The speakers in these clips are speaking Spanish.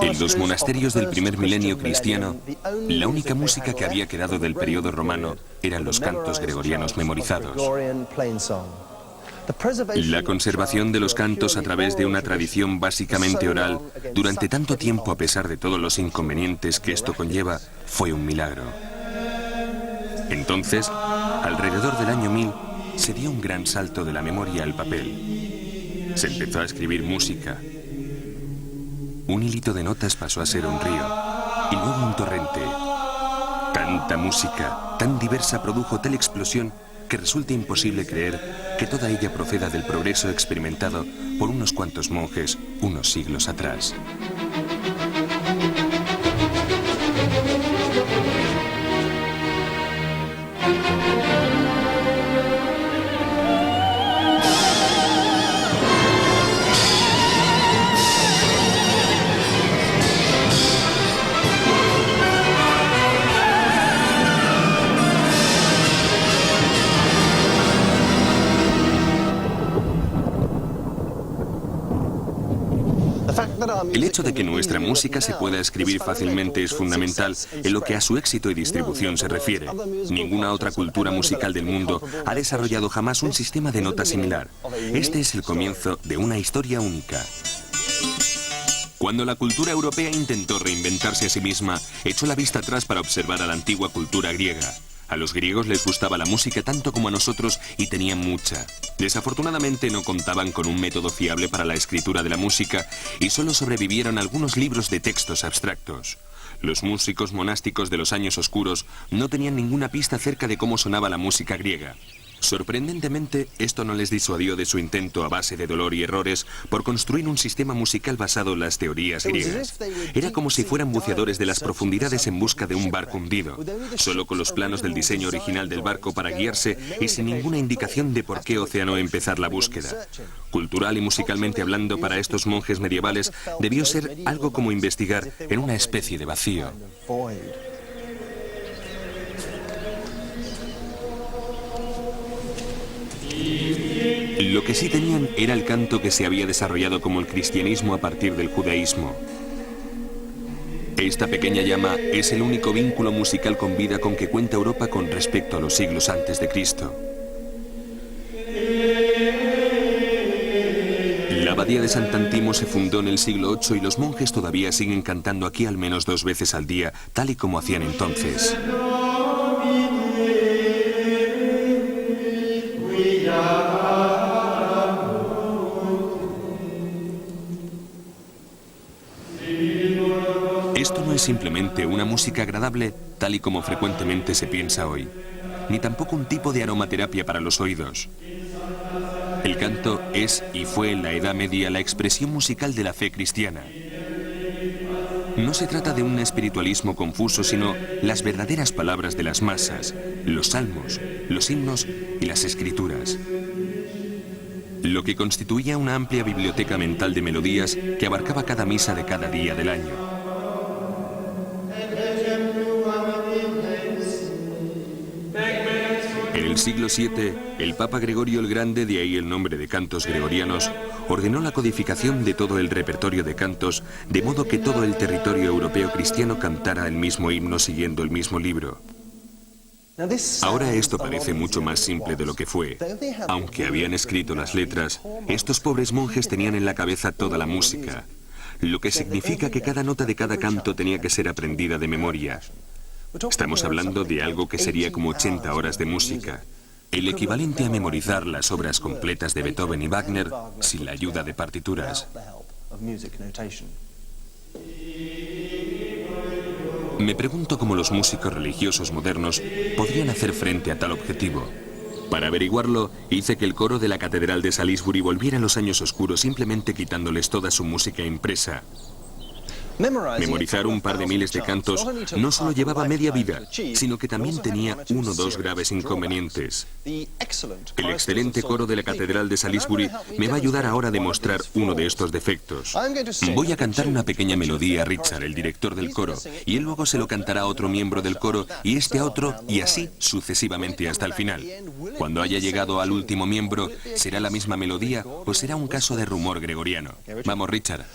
En los monasterios del primer milenio cristiano, la única música que había quedado del periodo romano eran los cantos gregorianos memorizados. La conservación de los cantos a través de una tradición básicamente oral durante tanto tiempo, a pesar de todos los inconvenientes que esto conlleva, fue un milagro. Entonces, alrededor del año 1000, se dio un gran salto de la memoria al papel. Se empezó a escribir música. Un hilito de notas pasó a ser un río, y luego un torrente. Tanta música, tan diversa, produjo tal explosión que resulta imposible creer que toda ella proceda del progreso experimentado por unos cuantos monjes unos siglos atrás. El hecho de que nuestra música se pueda escribir fácilmente es fundamental en lo que a su éxito y distribución se refiere. Ninguna otra cultura musical del mundo ha desarrollado jamás un sistema de notas similar. Este es el comienzo de una historia única. Cuando la cultura europea intentó reinventarse a sí misma, echó la vista atrás para observar a la antigua cultura griega. A los griegos les gustaba la música tanto como a nosotros y tenían mucha. Desafortunadamente no contaban con un método fiable para la escritura de la música y solo sobrevivieron algunos libros de textos abstractos. Los músicos monásticos de los años oscuros no tenían ninguna pista acerca de cómo sonaba la música griega. Sorprendentemente, esto no les disuadió de su intento a base de dolor y errores por construir un sistema musical basado en las teorías griegas. Era como si fueran buceadores de las profundidades en busca de un barco hundido, solo con los planos del diseño original del barco para guiarse y sin ninguna indicación de por qué océano empezar la búsqueda. Cultural y musicalmente hablando, para estos monjes medievales debió ser algo como investigar en una especie de vacío. Lo que sí tenían era el canto que se había desarrollado como el cristianismo a partir del judaísmo. Esta pequeña llama es el único vínculo musical con vida con que cuenta Europa con respecto a los siglos antes de Cristo. La abadía de Sant'Antimo se fundó en el siglo VIII y los monjes todavía siguen cantando aquí al menos 2 veces al día, tal y como hacían entonces. Esto no es simplemente una música agradable, tal y como frecuentemente se piensa hoy, ni tampoco un tipo de aromaterapia para los oídos. El canto es y fue en la Edad Media la expresión musical de la fe cristiana. No se trata de un espiritualismo confuso, sino las verdaderas palabras de las masas, los salmos, los himnos y las escrituras. Lo que constituía una amplia biblioteca mental de melodías que abarcaba cada misa de cada día del año. En el siglo VII, el Papa Gregorio el Grande, de ahí el nombre de cantos gregorianos, ordenó la codificación de todo el repertorio de cantos, de modo que todo el territorio europeo cristiano cantara el mismo himno siguiendo el mismo libro. Ahora esto parece mucho más simple de lo que fue. Aunque habían escrito las letras, estos pobres monjes tenían en la cabeza toda la música, lo que significa que cada nota de cada canto tenía que ser aprendida de memoria. Estamos hablando de algo que sería como 80 horas de música, el equivalente a memorizar las obras completas de Beethoven y Wagner sin la ayuda de partituras. Me pregunto cómo los músicos religiosos modernos podrían hacer frente a tal objetivo. Para averiguarlo, hice que el coro de la Catedral de Salisbury volviera a los años oscuros simplemente quitándoles toda su música impresa. Memorizar un par de miles de cantos no solo llevaba media vida, sino que también tenía 1 o 2 graves inconvenientes. El excelente coro de la Catedral de Salisbury me va a ayudar ahora a demostrar uno de estos defectos. Voy a cantar una pequeña melodía a Richard, el director del coro, y él luego se lo cantará a otro miembro del coro y este a otro, y así sucesivamente hasta el final. Cuando haya llegado al último miembro, ¿será la misma melodía o será un caso de rumor gregoriano? Vamos, Richard.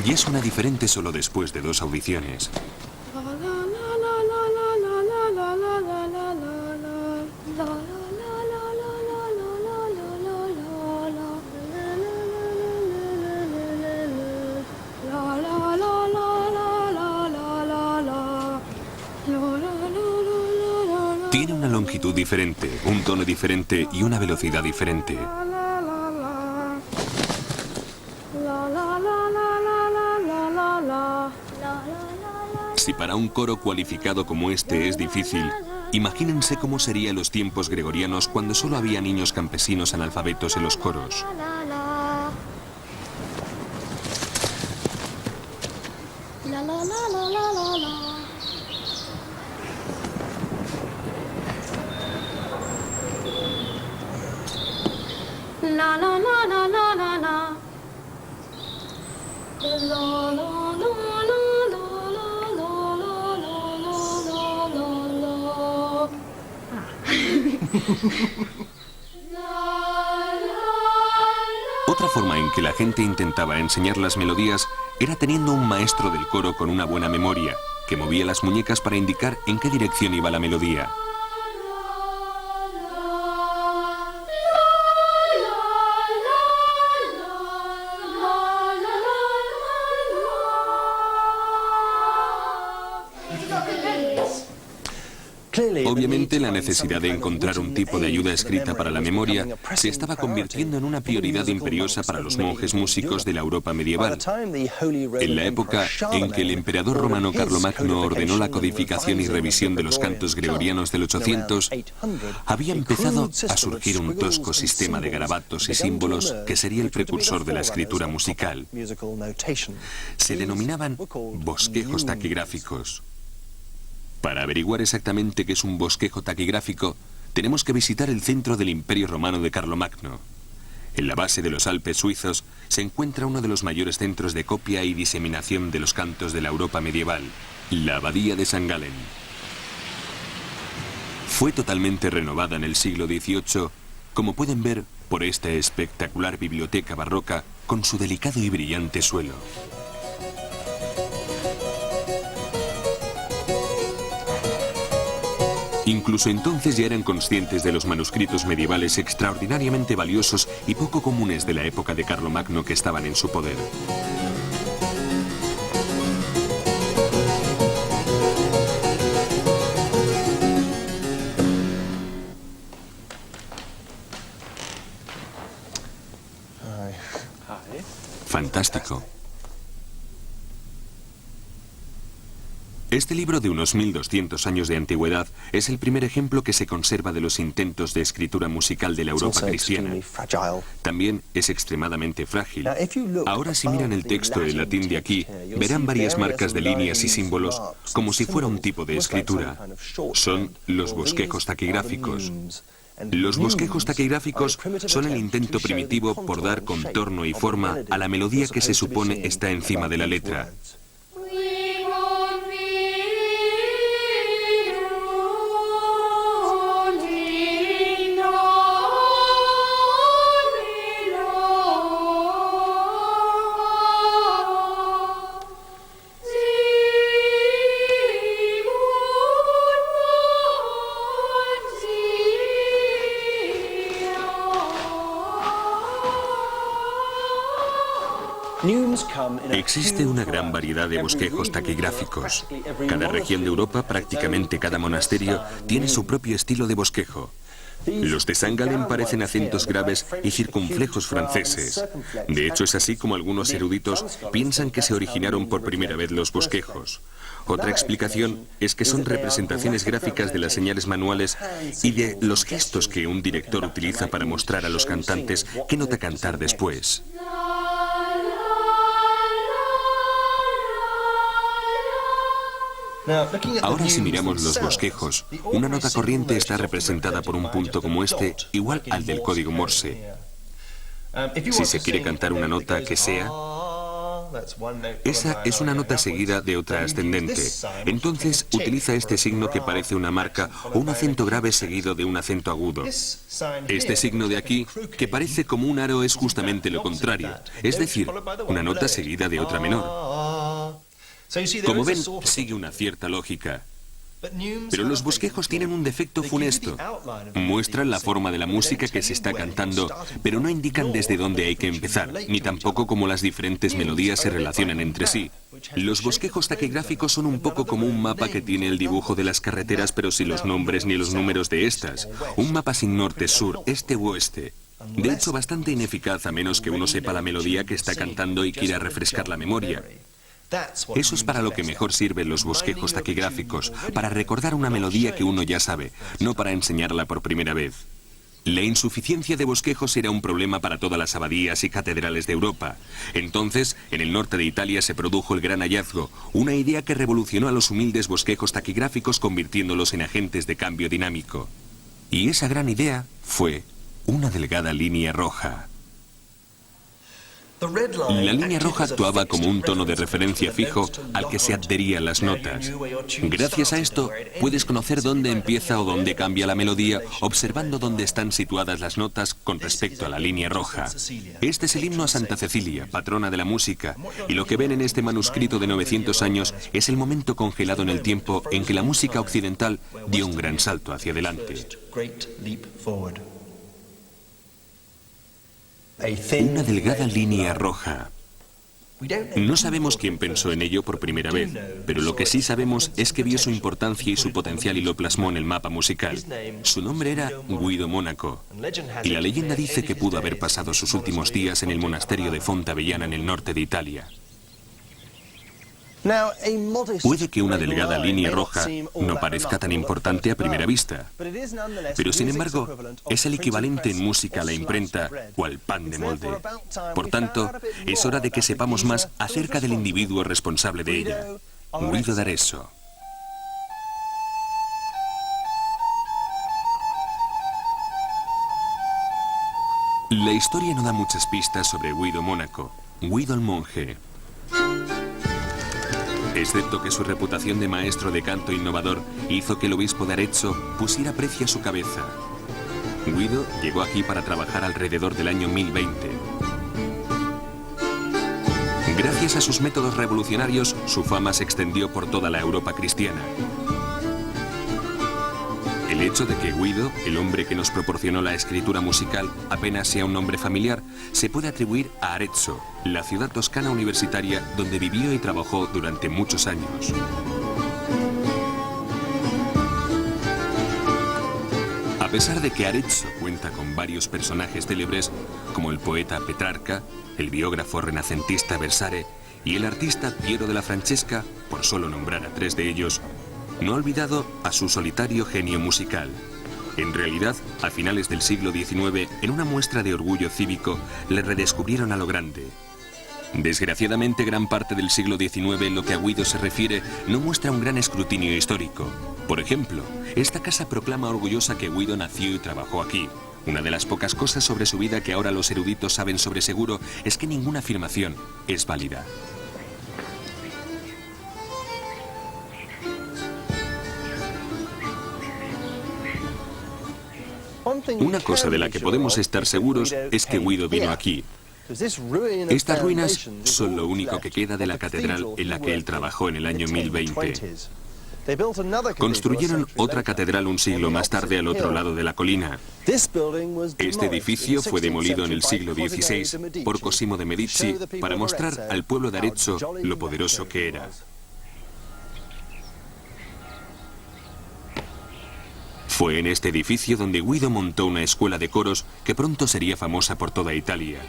Y es una diferente solo después de 2 audiciones. Tiene una longitud diferente, un tono diferente y una velocidad diferente. Si para un coro cualificado como este es difícil, imagínense cómo serían los tiempos gregorianos cuando solo había niños campesinos analfabetos en los coros. Otra forma en que la gente intentaba enseñar las melodías era teniendo un maestro del coro con una buena memoria, que movía las muñecas para indicar en qué dirección iba la melodía. Obviamente, la necesidad de encontrar un tipo de ayuda escrita para la memoria se estaba convirtiendo en una prioridad imperiosa para los monjes músicos de la Europa medieval. En la época en que el emperador romano Carlomagno ordenó la codificación y revisión de los cantos gregorianos del 800, había empezado a surgir un tosco sistema de garabatos y símbolos que sería el precursor de la escritura musical. Se denominaban bosquejos taquigráficos. Para averiguar exactamente qué es un bosquejo taquigráfico, tenemos que visitar el centro del Imperio Romano de Carlomagno. En la base de los Alpes suizos se encuentra uno de los mayores centros de copia y diseminación de los cantos de la Europa medieval, la Abadía de San Galen. Fue totalmente renovada en el siglo XVIII, como pueden ver por esta espectacular biblioteca barroca con su delicado y brillante suelo. Incluso entonces ya eran conscientes de los manuscritos medievales extraordinariamente valiosos y poco comunes de la época de Carlomagno que estaban en su poder. Fantástico. Este libro de unos 1200 años de antigüedad es el primer ejemplo que se conserva de los intentos de escritura musical de la Europa cristiana. También es extremadamente frágil. Ahora, si miran el texto en latín de aquí, verán varias marcas de líneas y símbolos como si fuera un tipo de escritura. Son los bosquejos taquigráficos. Los bosquejos taquigráficos son el intento primitivo por dar contorno y forma a la melodía que se supone está encima de la letra. Existe una gran variedad de bosquejos taquigráficos. Cada región de Europa, prácticamente cada monasterio, tiene su propio estilo de bosquejo. Los de San Galen parecen acentos graves y circunflejos franceses. De hecho, es así como algunos eruditos piensan que se originaron por primera vez los bosquejos. Otra explicación es que son representaciones gráficas de las señales manuales y de los gestos que un director utiliza para mostrar a los cantantes qué nota cantar después. Ahora, si miramos los bosquejos, una nota corriente está representada por un punto como este, igual al del código Morse. Si se quiere cantar una nota que sea, Esa es una nota seguida de otra ascendente. Entonces utiliza este signo que parece una marca o un acento grave seguido de un acento agudo. Este signo de aquí, que parece como un aro, es justamente lo contrario, es decir, una nota seguida de otra menor. Como ven, sigue una cierta lógica. Pero los bosquejos tienen un defecto funesto. Muestran la forma de la música que se está cantando, pero no indican desde dónde hay que empezar, ni tampoco cómo las diferentes melodías se relacionan entre sí. Los bosquejos taquigráficos son un poco como un mapa que tiene el dibujo de las carreteras, pero sin los nombres ni los números de estas. Un mapa sin norte, sur, este u oeste. De hecho, bastante ineficaz a menos que uno sepa la melodía que está cantando y quiera refrescar la memoria. Eso es para lo que mejor sirven los bosquejos taquigráficos, para recordar una melodía que uno ya sabe, no para enseñarla por primera vez. La insuficiencia de bosquejos era un problema para todas las abadías y catedrales de Europa. Entonces, en el norte de Italia se produjo el gran hallazgo, una idea que revolucionó a los humildes bosquejos taquigráficos convirtiéndolos en agentes de cambio dinámico. Y esa gran idea fue una delgada línea roja. La línea roja actuaba como un tono de referencia fijo al que se adherían las notas. Gracias a esto, puedes conocer dónde empieza o dónde cambia la melodía, observando dónde están situadas las notas con respecto a la línea roja. Este es el himno a Santa Cecilia, patrona de la música, y lo que ven en este manuscrito de 900 años es el momento congelado en el tiempo en que la música occidental dio un gran salto hacia adelante. Una delgada línea roja. No sabemos quién pensó en ello por primera vez, pero lo que sí sabemos es que vio su importancia y su potencial y lo plasmó en el mapa musical. Su nombre era Guido Monaco, y la leyenda dice que pudo haber pasado sus últimos días en el monasterio de Fontavellana en el norte de Italia. Puede que una delgada línea roja no parezca tan importante a primera vista, pero sin embargo es el equivalente en música a la imprenta o al pan de molde. Por tanto, es hora de que sepamos más acerca del individuo responsable de ella, Guido d'Arezzo. La historia no da muchas pistas sobre Guido Monaco, Guido el monje. Excepto que su reputación de maestro de canto innovador hizo que el obispo de Arezzo pusiera precio a su cabeza. Guido llegó aquí para trabajar alrededor del año 1020. Gracias a sus métodos revolucionarios, su fama se extendió por toda la Europa cristiana. El hecho de que Guido, el hombre que nos proporcionó la escritura musical, apenas sea un nombre familiar, se puede atribuir a Arezzo, la ciudad toscana universitaria donde vivió y trabajó durante muchos años. A pesar de que Arezzo cuenta con varios personajes célebres, como el poeta Petrarca, el biógrafo renacentista Versare y el artista Piero della Francesca, por solo nombrar a tres de ellos, no ha olvidado a su solitario genio musical. En realidad, a finales del siglo XIX, en una muestra de orgullo cívico, le redescubrieron a lo grande. Desgraciadamente, gran parte del siglo XIX, en lo que a Guido se refiere, no muestra un gran escrutinio histórico. Por ejemplo, esta casa proclama orgullosa que Guido nació y trabajó aquí. Una de las pocas cosas sobre su vida que ahora los eruditos saben sobre seguro es que ninguna afirmación es válida. Una cosa de la que podemos estar seguros es que Guido vino aquí. Estas ruinas son lo único que queda de la catedral en la que él trabajó en el año 1020. Construyeron otra catedral un siglo más tarde al otro lado de la colina. Este edificio fue demolido en el siglo XVI por Cosimo de Medici para mostrar al pueblo de Arezzo lo poderoso que era. Fue en este edificio donde Guido montó una escuela de coros que pronto sería famosa por toda Italia.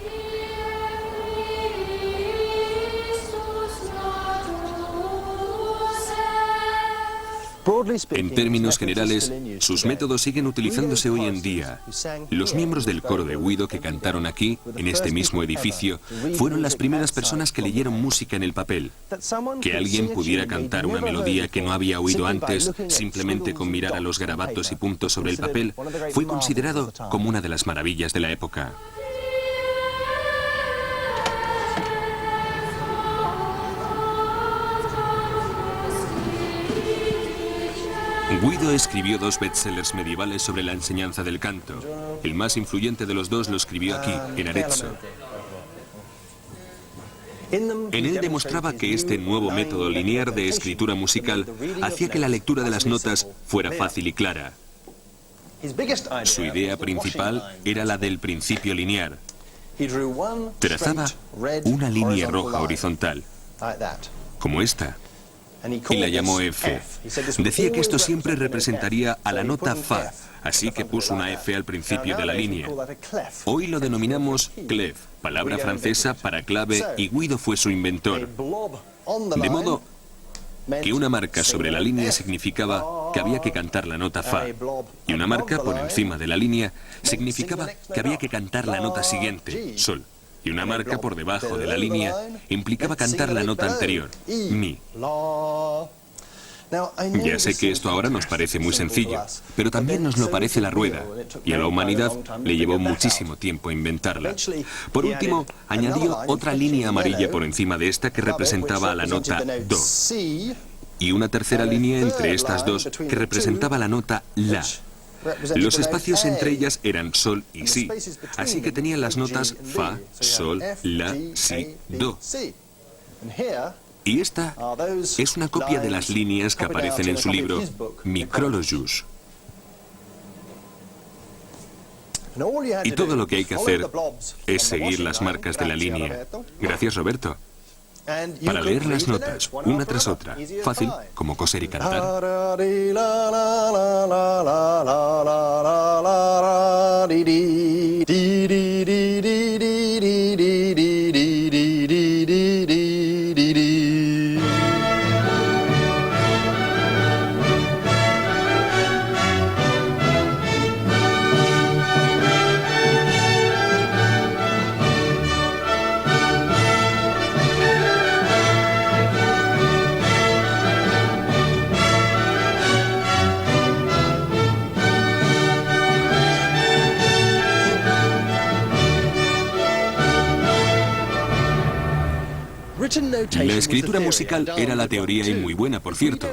En términos generales, sus métodos siguen utilizándose hoy en día. Los miembros del coro de Guido que cantaron aquí, en este mismo edificio, fueron las primeras personas que leyeron música en el papel. Que alguien pudiera cantar una melodía que no había oído antes, simplemente con mirar a los garabatos y puntos sobre el papel, fue considerado como una de las maravillas de la época. Guido escribió 2 bestsellers medievales sobre la enseñanza del canto. El más influyente de los 2 lo escribió aquí, en Arezzo. En él demostraba que este nuevo método lineal de escritura musical hacía que la lectura de las notas fuera fácil y clara. Su idea principal era la del principio lineal. Trazaba una línea roja horizontal, como esta, y la llamó F. Decía que esto siempre representaría a la nota Fa, así que puso una F al principio de la línea. Hoy lo denominamos clef, palabra francesa para clave, y Guido fue su inventor. De modo que una marca sobre la línea significaba que había que cantar la nota Fa, y una marca por encima de la línea significaba que había que cantar la nota siguiente, Sol. Y una marca por debajo de la línea implicaba cantar la nota anterior, Mi. Ya sé que esto ahora nos parece muy sencillo, pero también nos lo parece la rueda, y a la humanidad le llevó muchísimo tiempo inventarla. Por último, añadió otra línea amarilla por encima de esta que representaba a la nota Do, y una tercera línea entre estas dos que representaba la nota La. Los espacios entre ellas eran Sol y Si, así que tenían las notas Fa, Sol, La, Si, Do. Y esta es una copia de las líneas que aparecen en su libro Micrologus. Y todo lo que hay que hacer es seguir las marcas de la línea. Gracias, Roberto. Para leer las notas, una tras otra, fácil como coser y cantar. La escritura musical era la teoría y muy buena, por cierto.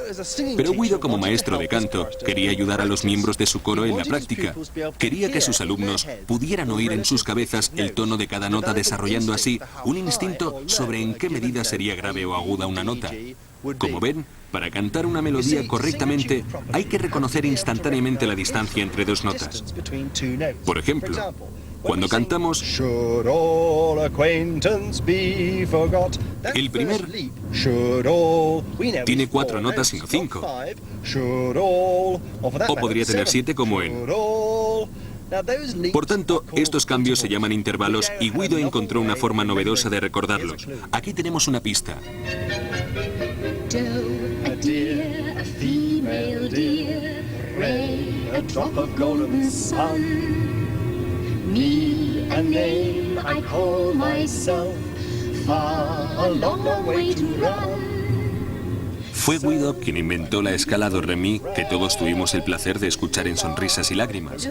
Pero Guido, como maestro de canto, quería ayudar a los miembros de su coro en la práctica. Quería que sus alumnos pudieran oír en sus cabezas el tono de cada nota, desarrollando así un instinto sobre en qué medida sería grave o aguda una nota. Como ven, para cantar una melodía correctamente hay que reconocer instantáneamente la distancia entre dos notas. Por ejemplo, cuando cantamos el primer tiene 4 notas y no 5. O podría tener 7 como en. Por tanto, estos cambios se llaman intervalos y Guido encontró una forma novedosa de recordarlos. Aquí tenemos una pista. Me, a name I call myself, far a long, long way to run. Fue Guido quien inventó la escala do re mi que todos tuvimos el placer de escuchar en Sonrisas y Lágrimas.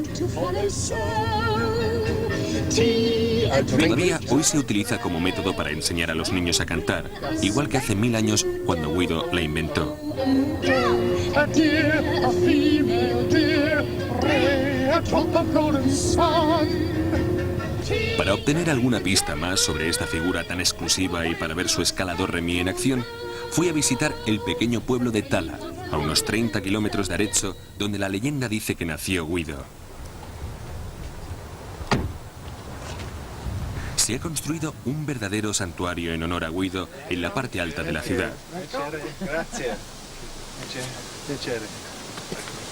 Todavía hoy se utiliza como método para enseñar a los niños a cantar, igual que hace 1000 años cuando Guido la inventó. Para obtener alguna pista más sobre esta figura tan exclusiva y para ver su escala do re mi en acción, fui a visitar el pequeño pueblo de Tala, a unos 30 kilómetros de Arezzo, donde la leyenda dice que nació Guido. Se ha construido un verdadero santuario en honor a Guido en la parte alta de la ciudad.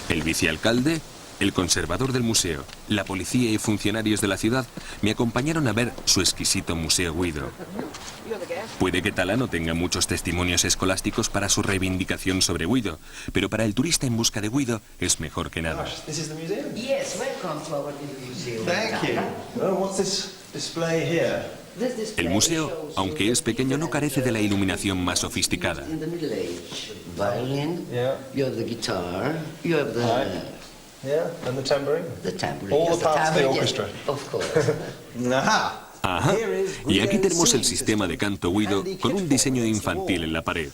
El vicealcalde, el conservador del museo, la policía y funcionarios de la ciudad me acompañaron a ver su exquisito Museo Guido. Puede que Tala no tenga muchos testimonios escolásticos para su reivindicación sobre Guido, pero para el turista en busca de Guido es mejor que nada. El museo, aunque es pequeño, no carece de la iluminación más sofisticada. Ajá. Y aquí tenemos el sistema de canto Guido con un diseño infantil en la pared.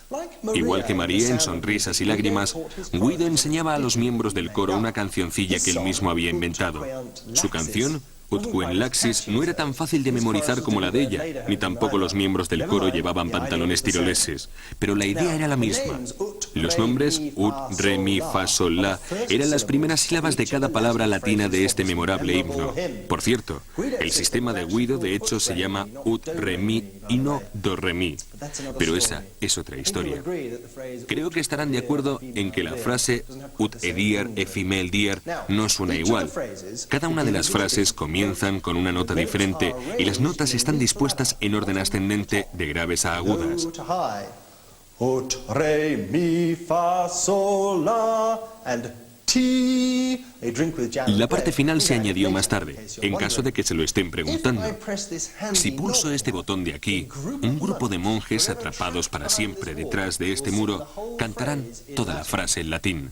Igual que María en Sonrisas y Lágrimas, Guido enseñaba a los miembros del coro una cancioncilla que él mismo había inventado. Su canción, Ut Quem Laxis, no era tan fácil de memorizar como la de ella, ni tampoco los miembros del coro llevaban pantalones tiroleses, pero la idea era la misma. Los nombres Ut, Re, Mi, Fa, Sol, La eran las primeras sílabas de cada palabra latina de este memorable himno. Por cierto, el sistema de Guido de hecho se llama Ut, Re, Mi y no Do, Re, Mi. Pero esa es otra historia. Creo que estarán de acuerdo en que la frase Ut ediar efimel diar no suena igual. Cada una de las frases comienzan con una nota diferente y las notas están dispuestas en orden ascendente de graves a agudas. Ut, re, mi, fa, sol, la, and ti. La parte final se añadió más tarde, en caso de que se lo estén preguntando. Si pulso este botón de aquí, un grupo de monjes atrapados para siempre detrás de este muro cantarán toda la frase en latín.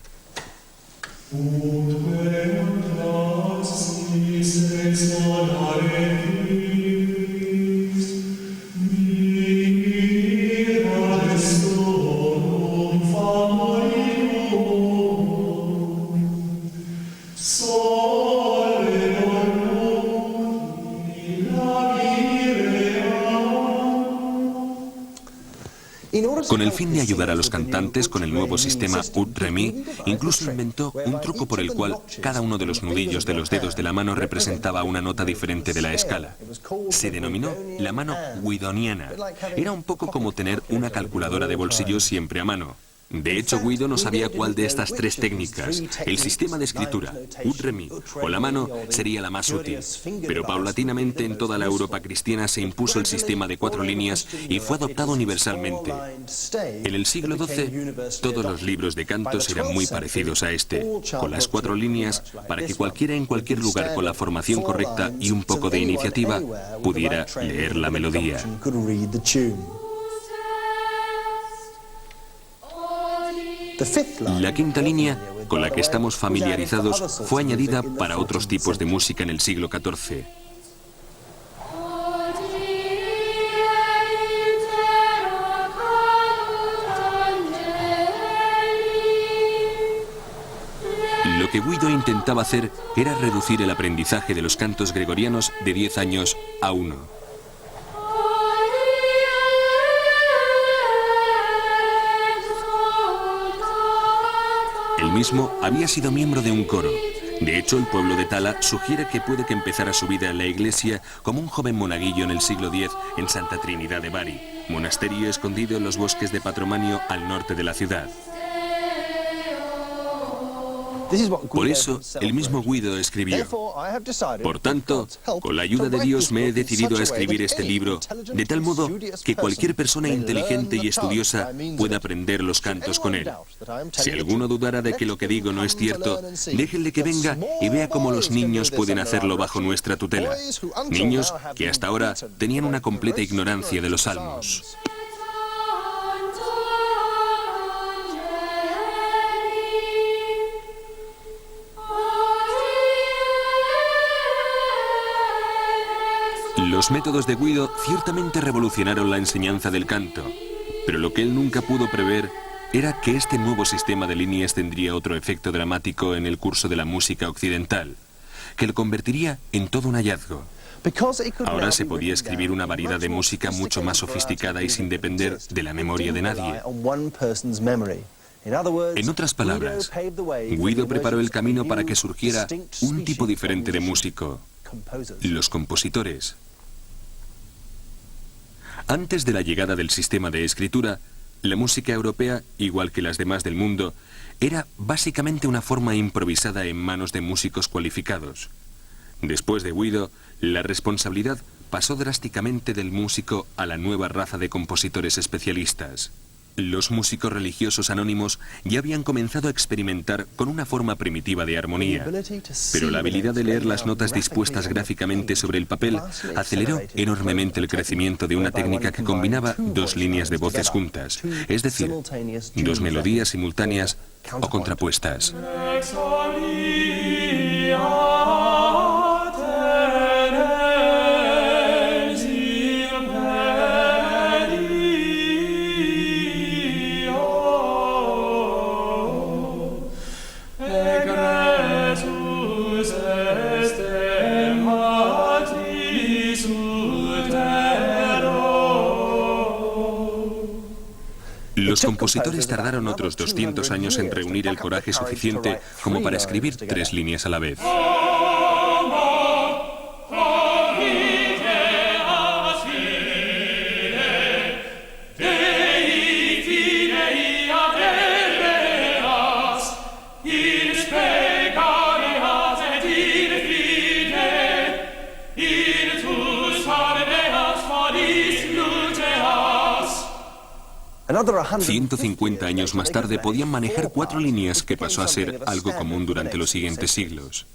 Con el fin de ayudar a los cantantes con el nuevo sistema Ut Re Mi, incluso inventó un truco por el cual cada uno de los nudillos de los dedos de la mano representaba una nota diferente de la escala. Se denominó la mano guidoniana. Era un poco como tener una calculadora de bolsillo siempre a mano. De hecho, Guido no sabía cuál de estas tres técnicas, el sistema de escritura, Ut Re Mi o la mano, sería la más útil. Pero paulatinamente en toda la Europa cristiana se impuso el sistema de 4 líneas y fue adoptado universalmente. En el siglo XII, todos los libros de cantos eran muy parecidos a este, con las 4 líneas para que cualquiera en cualquier lugar con la formación correcta y un poco de iniciativa pudiera leer la melodía. La quinta línea, con la que estamos familiarizados, fue añadida para otros tipos de música en el siglo XIV. Lo que Guido intentaba hacer era reducir el aprendizaje de los cantos gregorianos de 10 años a 1. Él mismo había sido miembro de un coro. De hecho, el pueblo de Tala sugiere que puede que empezara su vida en la iglesia como un joven monaguillo en el siglo X en Santa Trinidad de Bari, monasterio escondido en los bosques de Patromanio al norte de la ciudad. Por eso, el mismo Guido escribió: por tanto, con la ayuda de Dios me he decidido a escribir este libro, de tal modo que cualquier persona inteligente y estudiosa pueda aprender los cantos con él. Si alguno dudara de que lo que digo no es cierto, déjenle que venga y vea cómo los niños pueden hacerlo bajo nuestra tutela. Niños que hasta ahora tenían una completa ignorancia de los salmos. Los métodos de Guido ciertamente revolucionaron la enseñanza del canto, pero lo que él nunca pudo prever era que este nuevo sistema de líneas tendría otro efecto dramático en el curso de la música occidental, que lo convertiría en todo un hallazgo. Ahora se podía escribir una variedad de música mucho más sofisticada y sin depender de la memoria de nadie. En otras palabras, Guido preparó el camino para que surgiera un tipo diferente de músico, los compositores. Antes de la llegada del sistema de escritura, la música europea, igual que las demás del mundo, era básicamente una forma improvisada en manos de músicos cualificados. Después de Guido, la responsabilidad pasó drásticamente del músico a la nueva raza de compositores especialistas. Los músicos religiosos anónimos ya habían comenzado a experimentar con una forma primitiva de armonía, pero la habilidad de leer las notas dispuestas gráficamente sobre el papel aceleró enormemente el crecimiento de una técnica que combinaba 2 líneas de voces juntas, es decir, 2 melodías simultáneas o contrapuestas. Los compositores tardaron otros 200 años en reunir el coraje suficiente como para escribir 3 líneas a la vez. Another 150 años más tarde podían manejar 4 líneas, que pasó a ser algo común durante los siguientes siglos.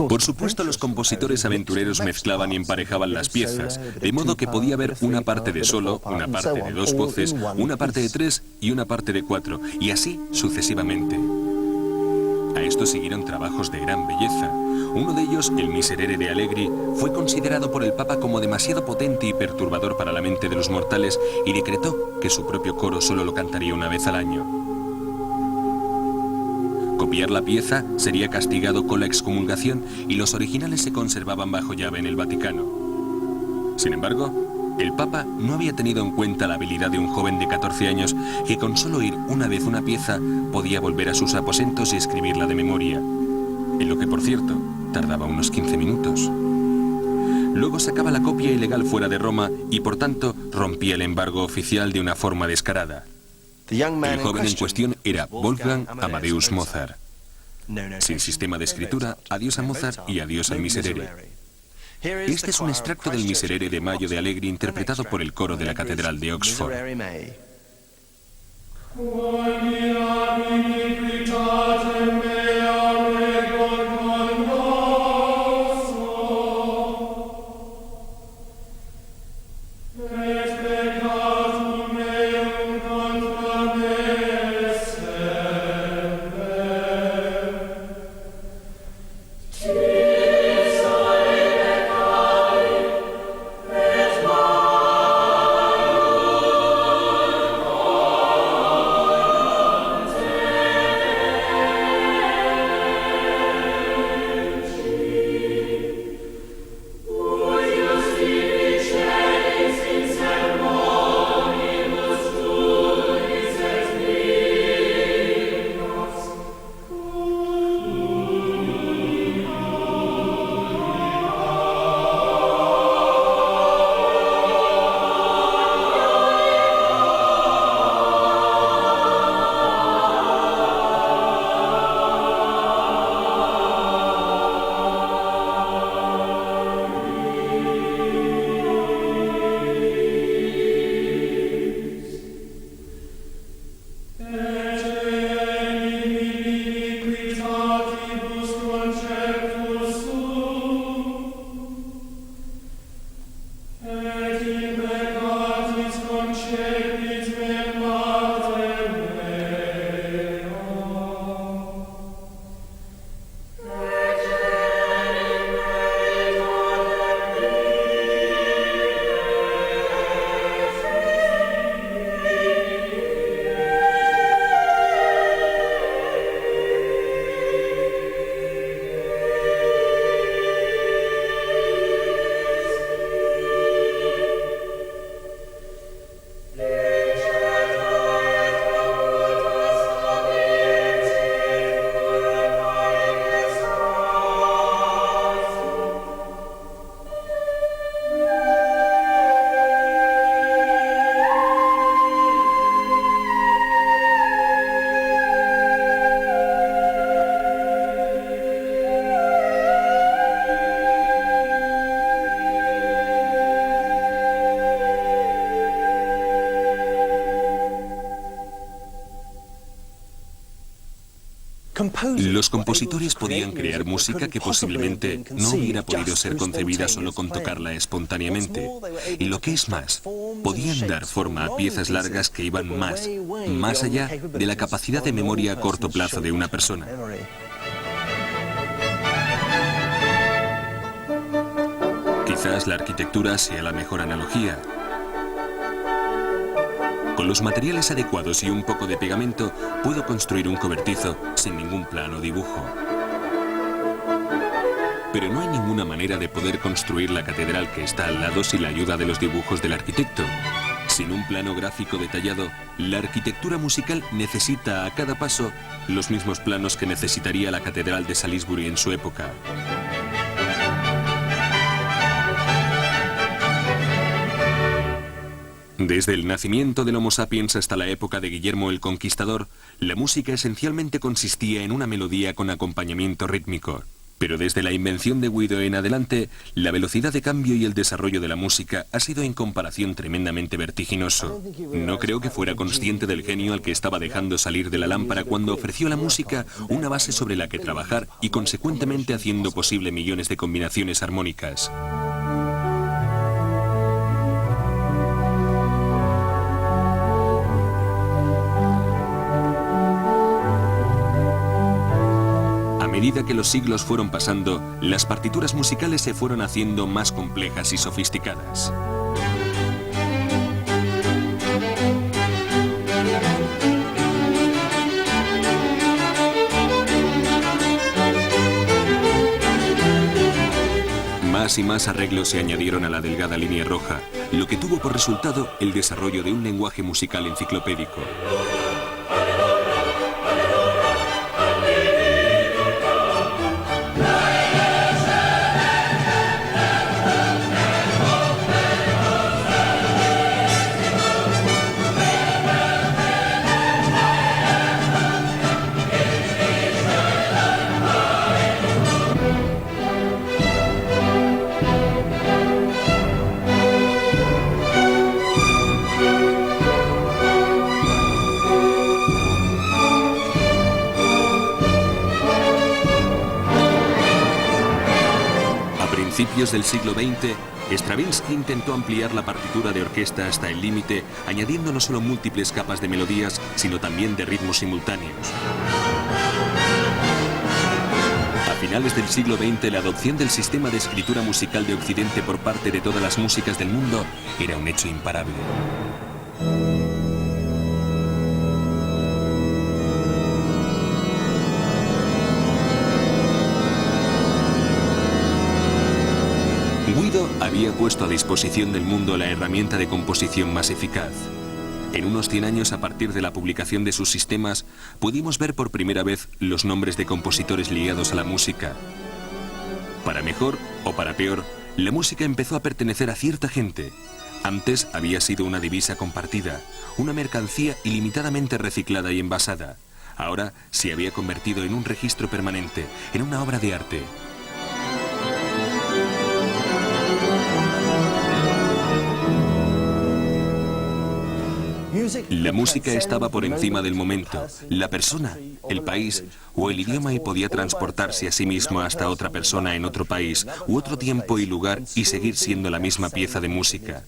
Por supuesto, los compositores aventureros mezclaban y emparejaban las piezas, de modo que podía haber una parte de solo, una parte de 2 voces, una parte de 3 y una parte de 4, y así sucesivamente. A esto siguieron trabajos de gran belleza. Uno de ellos, el Miserere de Allegri, fue considerado por el Papa como demasiado potente y perturbador para la mente de los mortales y decretó que su propio coro solo lo cantaría una vez al año. Copiar la pieza sería castigado con la excomulgación y los originales se conservaban bajo llave en el Vaticano. Sin embargo, el Papa no había tenido en cuenta la habilidad de un joven de 14 años que con solo oír una vez una pieza podía volver a sus aposentos y escribirla de memoria, en lo que, por cierto, tardaba unos 15 minutos. Luego sacaba la copia ilegal fuera de Roma y, por tanto, rompía el embargo oficial de una forma descarada. El joven en cuestión era Wolfgang Amadeus Mozart. Sin sistema de escritura, adiós a Mozart y adiós al Miserere. Este es un extracto del Miserere de Mayo de Allegri interpretado por el coro de la Catedral de Oxford. Los compositores podían crear música que posiblemente no hubiera podido ser concebida solo con tocarla espontáneamente. Y lo que es más, podían dar forma a piezas largas que iban más allá de la capacidad de memoria a corto plazo de una persona. Quizás la arquitectura sea la mejor analogía. Con los materiales adecuados y un poco de pegamento, puedo construir un cobertizo sin ningún plano o dibujo. Pero no hay ninguna manera de poder construir la catedral que está al lado sin la ayuda de los dibujos del arquitecto. Sin un plano gráfico detallado, la arquitectura musical necesita a cada paso los mismos planos que necesitaría la catedral de Salisbury en su época. Desde el nacimiento del Homo sapiens hasta la época de Guillermo el Conquistador, la música esencialmente consistía en una melodía con acompañamiento rítmico. Pero desde la invención de Guido en adelante, la velocidad de cambio y el desarrollo de la música ha sido en comparación tremendamente vertiginoso. No creo que fuera consciente del genio al que estaba dejando salir de la lámpara cuando ofreció a la música una base sobre la que trabajar y consecuentemente haciendo posible millones de combinaciones armónicas. A medida que los siglos fueron pasando, las partituras musicales se fueron haciendo más complejas y sofisticadas. Más y más arreglos se añadieron a la delgada línea roja, lo que tuvo por resultado el desarrollo de un lenguaje musical enciclopédico. A principios del siglo XX, Stravinsky intentó ampliar la partitura de orquesta hasta el límite, añadiendo no solo múltiples capas de melodías, sino también de ritmos simultáneos. A finales del siglo XX, la adopción del sistema de escritura musical de Occidente por parte de todas las músicas del mundo era un hecho imparable. Guido había puesto a disposición del mundo la herramienta de composición más eficaz. En unos 100 años, a partir de la publicación de sus sistemas, pudimos ver por primera vez los nombres de compositores ligados a la música. Para mejor o para peor, la música empezó a pertenecer a cierta gente. Antes había sido una divisa compartida, una mercancía ilimitadamente reciclada y envasada. Ahora se había convertido en un registro permanente, en una obra de arte. La música estaba por encima del momento, la persona, el país o el idioma y podía transportarse a sí mismo hasta otra persona en otro país u otro tiempo y lugar y seguir siendo la misma pieza de música.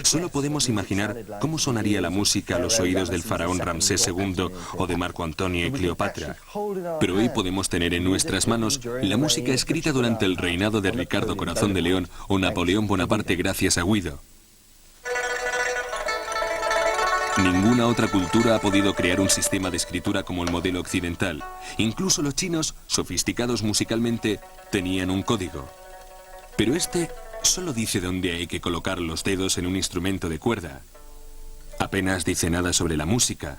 Solo podemos imaginar cómo sonaría la música a los oídos del faraón Ramsés II o de Marco Antonio y Cleopatra. Pero hoy podemos tener en nuestras manos la música escrita durante el reinado de Ricardo Corazón de León o Napoleón Bonaparte gracias a Guido. Ninguna otra cultura ha podido crear un sistema de escritura como el modelo occidental. Incluso los chinos, sofisticados musicalmente, tenían un código. Pero este solo dice dónde hay que colocar los dedos en un instrumento de cuerda. Apenas dice nada sobre la música.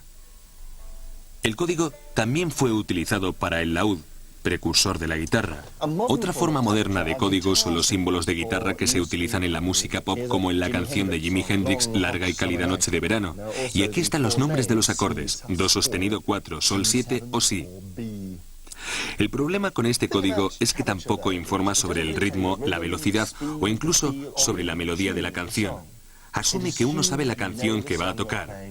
El código también fue utilizado para el laúd, precursor de la guitarra. Otra forma moderna de código son los símbolos de guitarra que se utilizan en la música pop, como en la canción de Jimi Hendrix, Larga y cálida noche de verano. Y aquí están los nombres de los acordes: do sostenido 4, sol 7 o si. El problema con este código es que tampoco informa sobre el ritmo, la velocidad o incluso sobre la melodía de la canción. Asume que uno sabe la canción que va a tocar.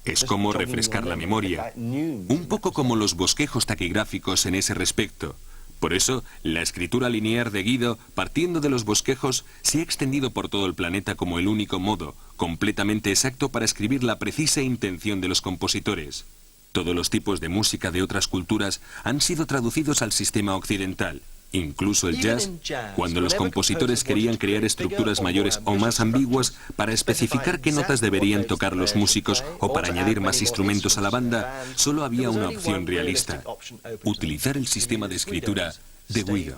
Es como refrescar la memoria, un poco como los bosquejos taquigráficos en ese respecto. Por eso, la escritura lineal de Guido, partiendo de los bosquejos, se ha extendido por todo el planeta como el único modo, completamente exacto para escribir la precisa intención de los compositores. Todos los tipos de música de otras culturas han sido traducidos al sistema occidental. Incluso el jazz, cuando los compositores querían crear estructuras mayores o más ambiguas para especificar qué notas deberían tocar los músicos o para añadir más instrumentos a la banda, solo había una opción realista: utilizar el sistema de escritura de Guido.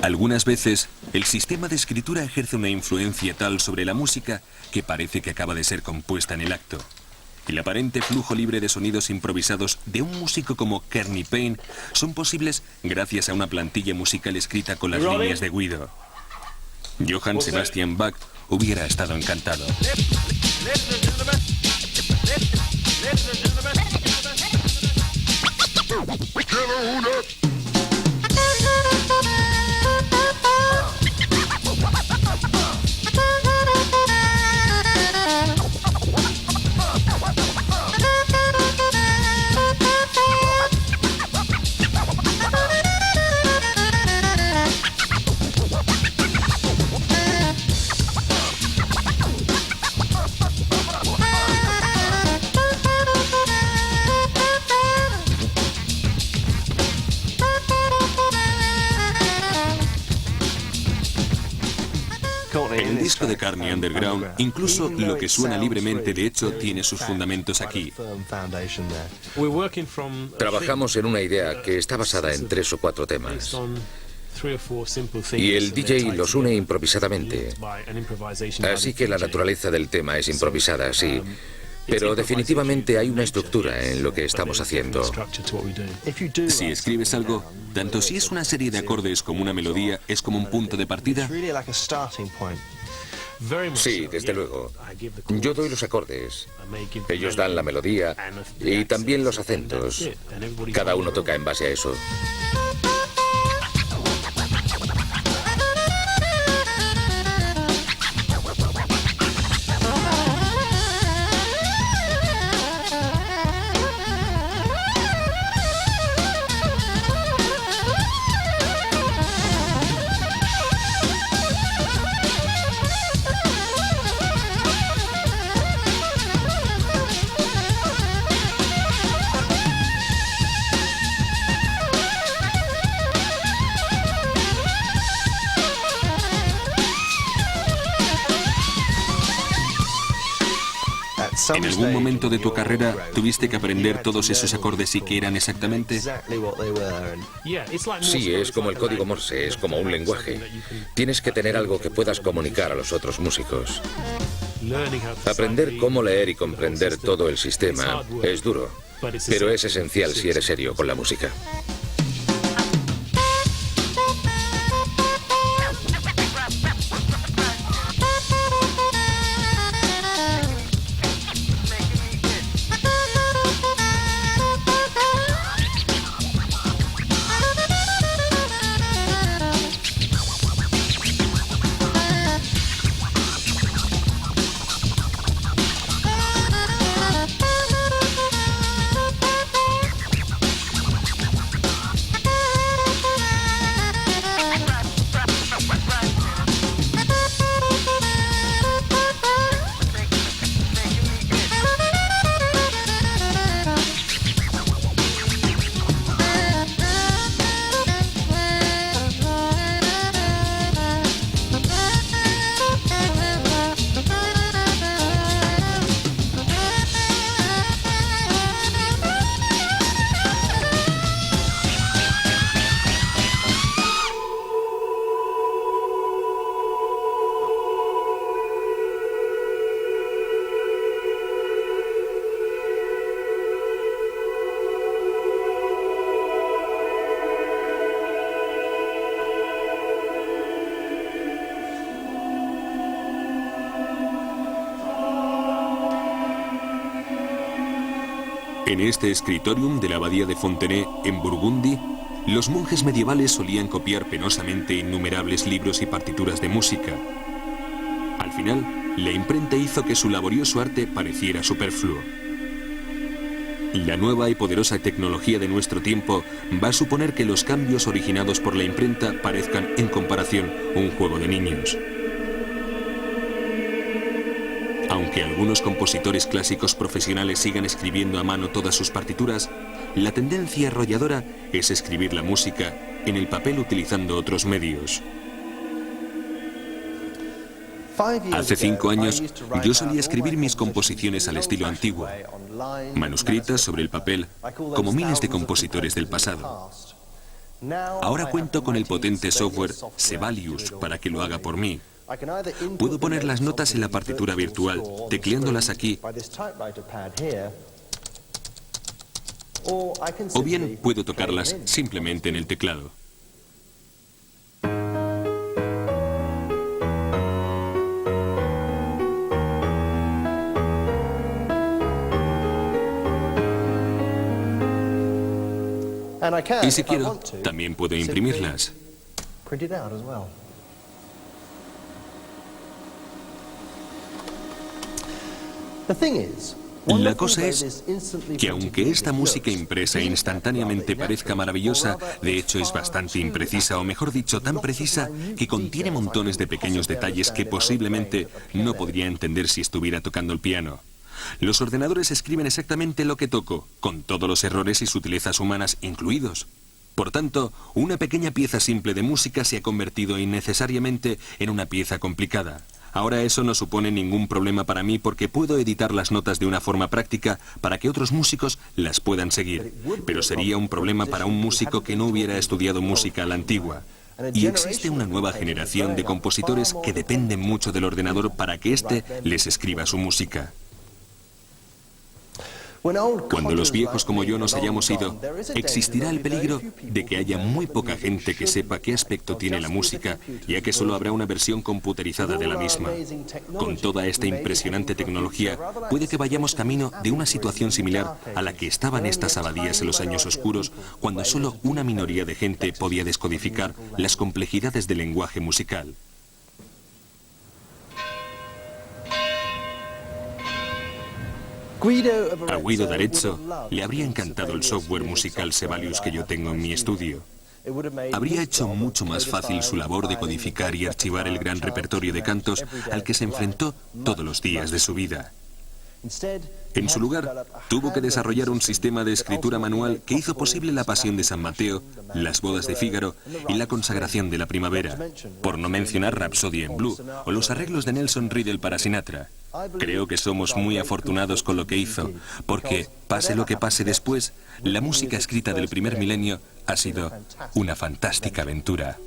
Algunas veces, el sistema de escritura ejerce una influencia tal sobre la música que parece que acaba de ser compuesta en el acto. El aparente flujo libre de sonidos improvisados de un músico como Kearney Payne son posibles gracias a una plantilla musical escrita con las líneas de Guido. Johann Sebastian Bach hubiera estado encantado. El disco de Kearney Underground, incluso lo que suena libremente, de hecho, tiene sus fundamentos aquí. Trabajamos en una idea que está basada en 3 o 4 temas. Y el DJ los une improvisadamente. Así que la naturaleza del tema es improvisada, sí. Pero definitivamente hay una estructura en lo que estamos haciendo. Si escribes algo, tanto si es una serie de acordes como una melodía, ¿es como un punto de partida? Sí, desde luego. Yo doy los acordes, ellos dan la melodía y también los acentos. Cada uno toca en base a eso. ¿En algún momento de tu carrera tuviste que aprender todos esos acordes y qué eran exactamente? Sí, es como el código Morse, es como un lenguaje. Tienes que tener algo que puedas comunicar a los otros músicos. Aprender cómo leer y comprender todo el sistema es duro, pero es esencial si eres serio con la música. En este escritorium de la abadía de Fontenay, en Burgundy, los monjes medievales solían copiar penosamente innumerables libros y partituras de música. Al final, la imprenta hizo que su laborioso arte pareciera superfluo. La nueva y poderosa tecnología de nuestro tiempo va a suponer que los cambios originados por la imprenta parezcan, en comparación, un juego de niños. Aunque algunos compositores clásicos profesionales sigan escribiendo a mano todas sus partituras, la tendencia arrolladora es escribir la música en el papel utilizando otros medios. Hace 5 años, yo solía escribir mis composiciones al estilo antiguo, manuscritas sobre el papel, como miles de compositores del pasado. Ahora cuento con el potente software Sibelius para que lo haga por mí. Puedo poner las notas en la partitura virtual, tecleándolas aquí, o bien puedo tocarlas simplemente en el teclado. Y si quiero, también puedo imprimirlas. La cosa es que aunque esta música impresa instantáneamente parezca maravillosa, de hecho es bastante imprecisa, o mejor dicho, tan precisa que contiene montones de pequeños detalles que posiblemente no podría entender si estuviera tocando el piano. Los ordenadores escriben exactamente lo que toco, con todos los errores y sutilezas humanas incluidos. Por tanto, una pequeña pieza simple de música se ha convertido innecesariamente en una pieza complicada. Ahora eso no supone ningún problema para mí porque puedo editar las notas de una forma práctica para que otros músicos las puedan seguir. Pero sería un problema para un músico que no hubiera estudiado música a la antigua. Y existe una nueva generación de compositores que dependen mucho del ordenador para que éste les escriba su música. Cuando los viejos como yo nos hayamos ido, existirá el peligro de que haya muy poca gente que sepa qué aspecto tiene la música, ya que solo habrá una versión computerizada de la misma. Con toda esta impresionante tecnología, puede que vayamos camino de una situación similar a la que estaban estas abadías en los años oscuros, cuando solo una minoría de gente podía descodificar las complejidades del lenguaje musical. A Guido d'Arezzo le habría encantado el software musical Sibelius que yo tengo en mi estudio. Habría hecho mucho más fácil su labor de codificar y archivar el gran repertorio de cantos al que se enfrentó todos los días de su vida. En su lugar, tuvo que desarrollar un sistema de escritura manual que hizo posible la Pasión de San Mateo, las bodas de Fígaro y la consagración de la primavera, por no mencionar Rhapsody in Blue o los arreglos de Nelson Riddle para Sinatra. Creo que somos muy afortunados con lo que hizo, porque, pase lo que pase después, la música escrita del primer milenio ha sido una fantástica aventura.